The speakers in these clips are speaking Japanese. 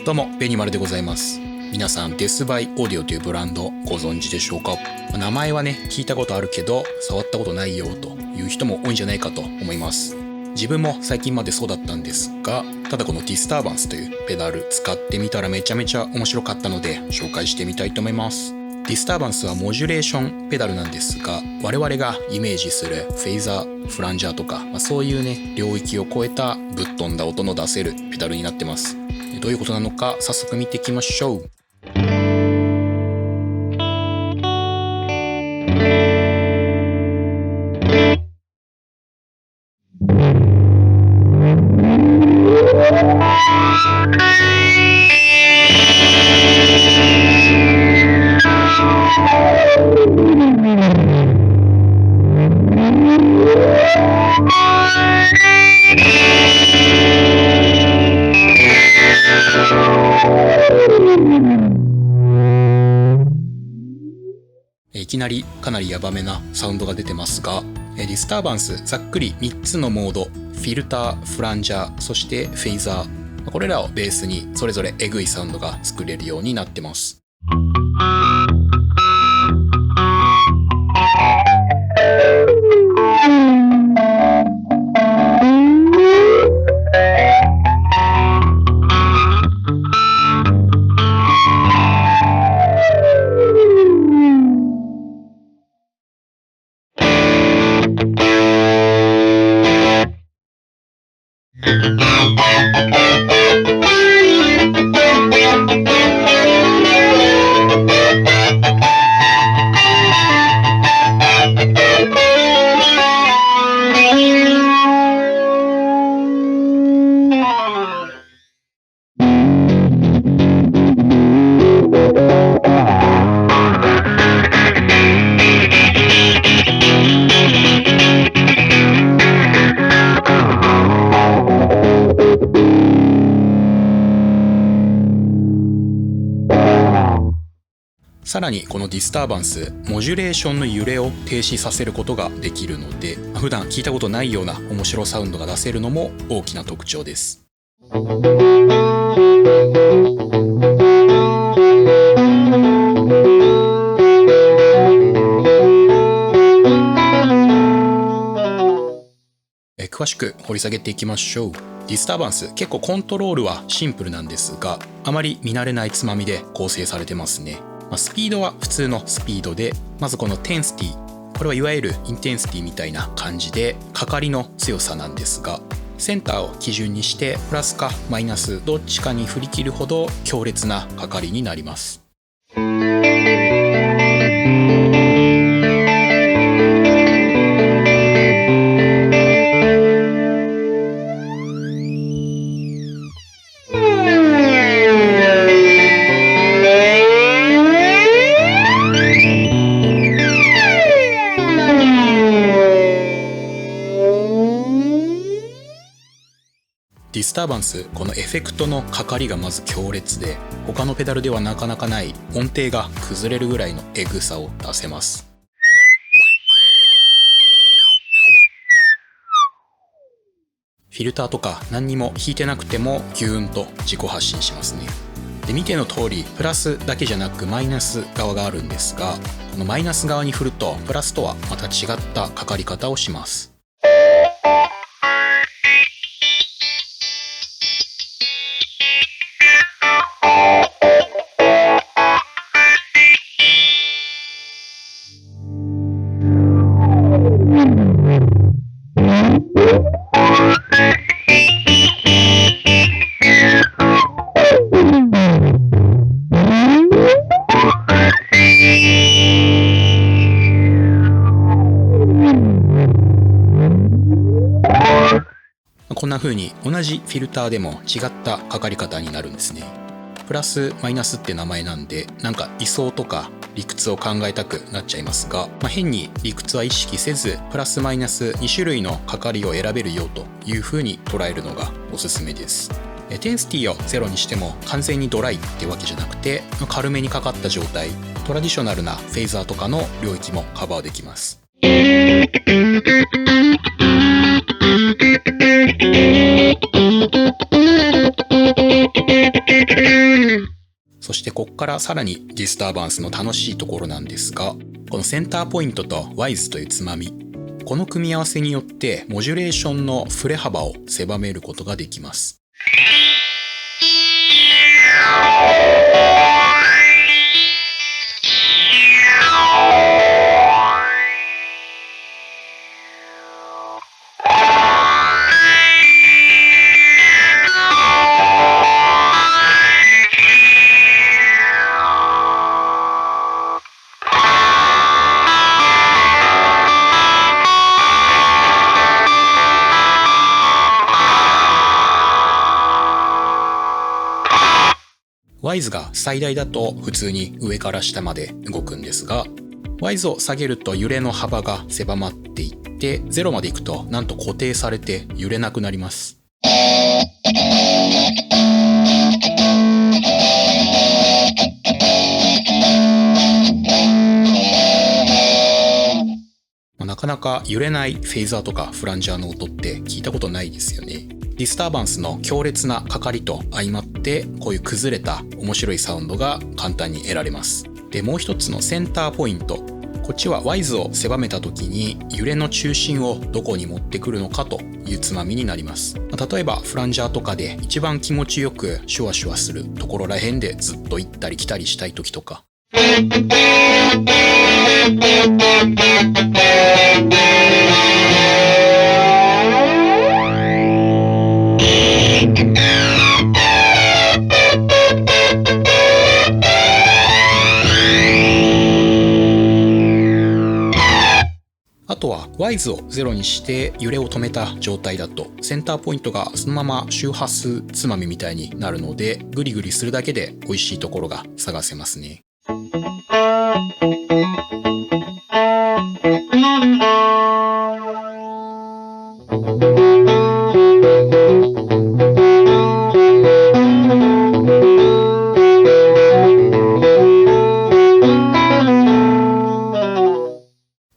どうもベニマルでございます。皆さんデスバイオーディオというブランドご存知でしょうか。名前はね聞いたことあるけど触ったことないよという人も多いんじゃないかと思います。自分も最近までそうだったんですが、ただこのディスターバンスというペダル使ってみたらめちゃめちゃ面白かったので紹介してみたいと思います。ディスターバンスはモジュレーションペダルなんですが、我々がイメージするフェイザー、フランジャーとか、そういうね領域を超えたぶっ飛んだ音の出せるペダルになってます。どういうことなのか早速見ていきましょう。いきなりかなりヤバめなサウンドが出てますが、ディスターバンスざっくり3つのモード、フィルター、フランジャー、そしてフェイザー、これらをベースにそれぞれエグいサウンドが作れるようになってます。さらにこのディスターバンス、モジュレーションの揺れを停止させることができるので、普段聞いたことないような面白サウンドが出せるのも大きな特徴です。詳しく掘り下げていきましょう。ディスターバンス、結構コントロールはシンプルなんですが、あまり見慣れないつまみで構成されてますね。スピードは普通のスピードで、まずこのテンシティ、これはいわゆるインテンシティみたいな感じでかかりの強さなんですが、センターを基準にしてプラスかマイナスどっちかに振り切るほど強烈なかかりになります。ディスターバンス、このエフェクトのかかりがまず強烈で、他のペダルではなかなかない音程が崩れるぐらいのエグさを出せます。フィルターとか何にも弾いてなくてもギューンと自己発信しますね。で、見ての通りプラスだけじゃなくマイナス側があるんですが、このマイナス側に振るとプラスとはまた違ったかかり方をします。こんな風に同じフィルターでも違ったかかり方になるんですね。プラスマイナスって名前なんで、なんか位相とか理屈を考えたくなっちゃいますが、変に理屈は意識せずプラスマイナス2種類のかかりを選べるよという風に捉えるのがおすすめです。テンシティをゼロにしても完全にドライってわけじゃなくて、軽めにかかった状態、トラディショナルなフェイザーとかの領域もカバーできます。してこっからさらにディスターバンスの楽しいところなんですが、このセンターポイントとワイズというつまみ、この組み合わせによってモジュレーションの振れ幅を狭めることができます。ワイズが最大だと普通に上から下まで動くんですが、ワイズを下げると揺れの幅が狭まっていって、0までいくとなんと固定されて揺れなくなります。なかなか揺れないフェイザーとかフランジャーの音って聞いたことないですよね。ディスターバンスの強烈なかかりと相まって、こういう崩れた面白いサウンドが簡単に得られます。で、もう一つのセンターポイント、こっちはワイズを狭めた時に揺れの中心をどこに持ってくるのかというつまみになります。例えばフランジャーとかで一番気持ちよくシュワシュワするところらへんでずっと行ったり来たりしたい時とか、あとはワイズを0にして揺れを止めた状態だとセンターポイントがそのまま周波数つまみみたいになるので、グリグリするだけで美味しいところが探せますね。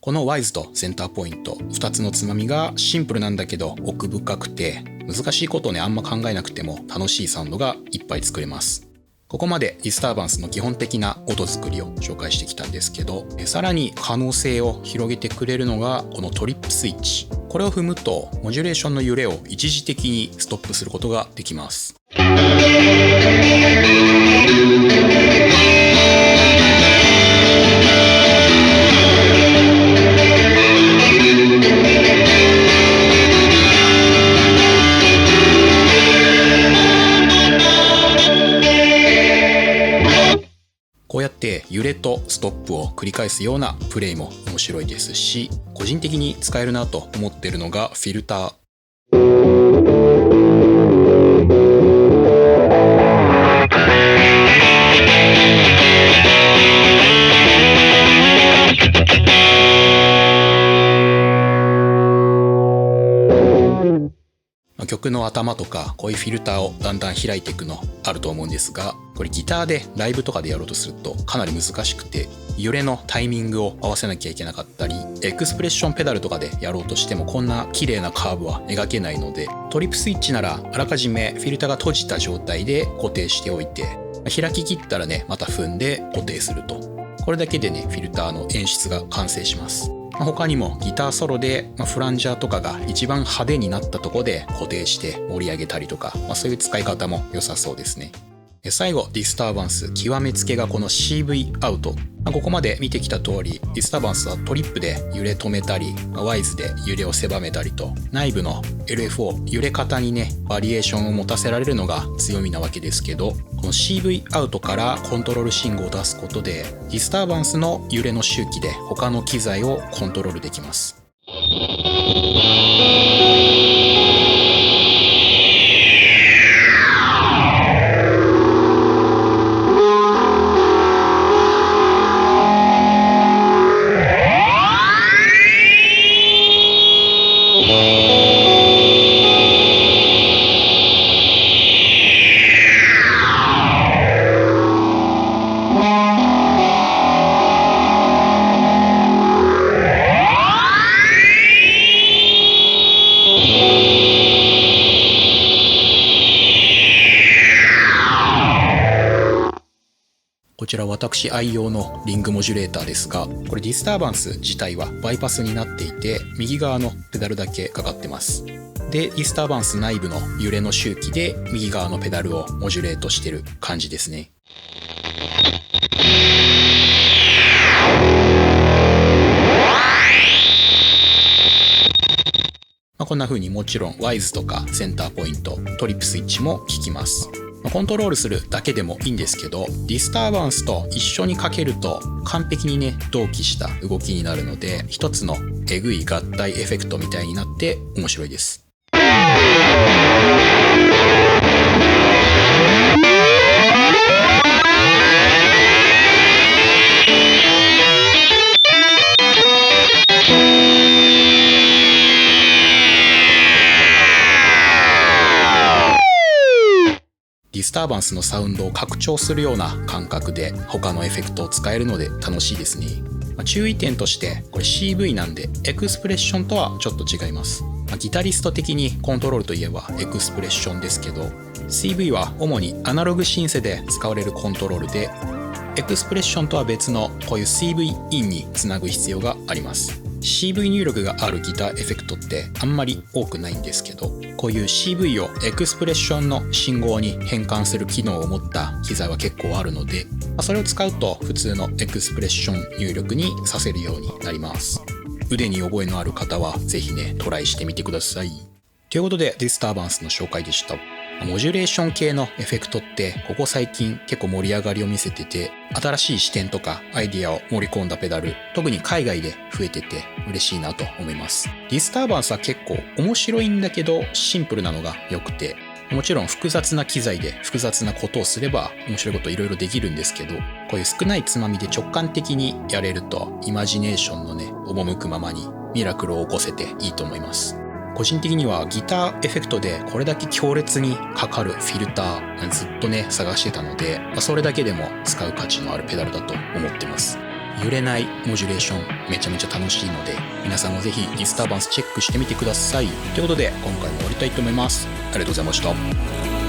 このワイズとセンターポイント2つのつまみがシンプルなんだけど奥深くて、難しいことをねあんま考えなくても楽しいサウンドがいっぱい作れます。ここまでディスターバンスの基本的な音作りを紹介してきたんですけど、さらに可能性を広げてくれるのがこのトリップスイッチ。これを踏むとモジュレーションの揺れを一時的にストップすることができます。こうやって揺れとストップを繰り返すようなプレイも面白いですし、個人的に使えるなと思っているのがフィルター。曲の頭とかこういうフィルターをだんだん開いていくのあると思うんですが、これギターでライブとかでやろうとするとかなり難しくて、揺れのタイミングを合わせなきゃいけなかったり、エクスプレッションペダルとかでやろうとしてもこんな綺麗なカーブは描けないので、トリップスイッチならあらかじめフィルターが閉じた状態で固定しておいて、開き切ったらねまた踏んで固定すると、これだけでねフィルターの演出が完成します。他にもギターソロでフランジャーとかが一番派手になったところで固定して盛り上げたりとか、そういう使い方も良さそうですね。最後ディスターバンス極めつけがこの CV アウト。ここまで見てきた通りディスターバンスはトリップで揺れ止めたり、ワイズで揺れを狭めたりと、内部の LFO 揺れ方にねバリエーションを持たせられるのが強みなわけですけど、この CV アウトからコントロール信号を出すことでディスターバンスの揺れの周期で他の機材をコントロールできます。こちら私愛用のリングモジュレーターですが、これディスターバンス自体はバイパスになっていて、右側のペダルだけかかってます。で、ディスターバンス内部の揺れの周期で右側のペダルをモジュレートしてる感じですね。こんな風にもちろんワイズとかセンターポイント、トリップスイッチも効きます。コントロールするだけでもいいんですけど、ディスターバンスと一緒にかけると完璧にね、同期した動きになるので、一つのえぐい合体エフェクトみたいになって面白いです。ディスターバンスのサウンドを拡張するような感覚で他のエフェクトを使えるので楽しいですね。注意点としてこれ CV なんでエクスプレッションとはちょっと違います。ギタリスト的にコントロールといえばエクスプレッションですけど、 CV は主にアナログシンセで使われるコントロールで、エクスプレッションとは別のこういう CV インにつなぐ必要があります。 CV 入力があるギターエフェクトってあんまり多くないんですけど、こういう CV をエクスプレッションの信号に変換する機能を持った機材は結構あるので、それを使うと普通のエクスプレッション入力にさせるようになります。腕に覚えのある方はぜひね、トライしてみてください。ということでディスターバンスの紹介でした。モジュレーション系のエフェクトってここ最近結構盛り上がりを見せてて、新しい視点とかアイディアを盛り込んだペダル、特に海外で増えてて嬉しいなと思います。ディスターバンスは結構面白いんだけどシンプルなのが良くて、もちろん複雑な機材で複雑なことをすれば面白いこといろいろできるんですけど、こういう少ないつまみで直感的にやれるとイマジネーションのね、赴くままにミラクルを起こせていいと思います。個人的にはギターエフェクトでこれだけ強烈にかかるフィルターずっとね探してたので、それだけでも使う価値のあるペダルだと思ってます。揺れないモジュレーションめちゃめちゃ楽しいので、皆さんもぜひディスターバンスチェックしてみてください。ということで今回も終わりたいと思います。ありがとうございました。